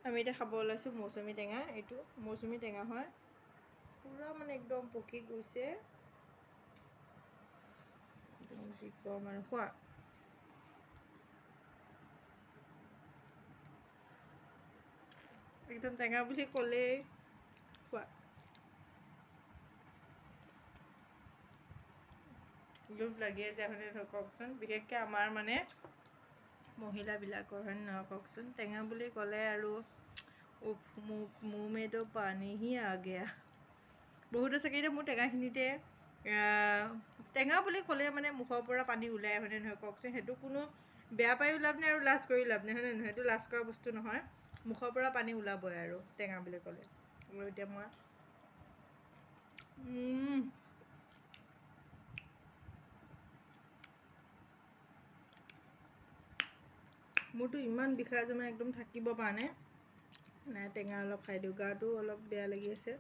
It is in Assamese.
আমি এটা খাব ওলাইছোঁ মৌচুমী টেঙা। এইটো মৌচুমী টেঙা হয়, পুৰা মানে একদম পকি গৈছে, যি কম আৰু। খোৱা একদম টেঙা বুলি ক'লেই খোৱা। লোভ লাগিয়ে যায় হয়নে নহয় কওকচোন, বিশেষকৈ আমাৰ মানে মহিলাবিলাকৰ, হয়নে নহয় কওকচোন। টেঙা বুলি ক'লে আৰু মুঁহ মে তো পানী হি আ গয়া। বহুতো চাগে এতিয়া মোৰ টেঙাখিনিতে টেঙা বুলি ক'লে মানে মুখৰ পৰা পানী ওলাই, হয়নে নহয় কওকচোন। সেইটো কোনো বেয়া পায়ো লাভ নাই আৰু লাজ কৰিও লাভ নাই, হয়নে নহয়। সেইটো লাজ কৰা বস্তু নহয়, মুখৰ পৰা পানী ওলাবই আৰু টেঙা বুলি ক'লে। আৰু এতিয়া মই মোৰতো ইমান বিষাই আছে মানে একদম থাকিব পৰা নাই। টেঙা অলপ খাই দিওঁ, গাটো অলপ বেয়া লাগি আছে।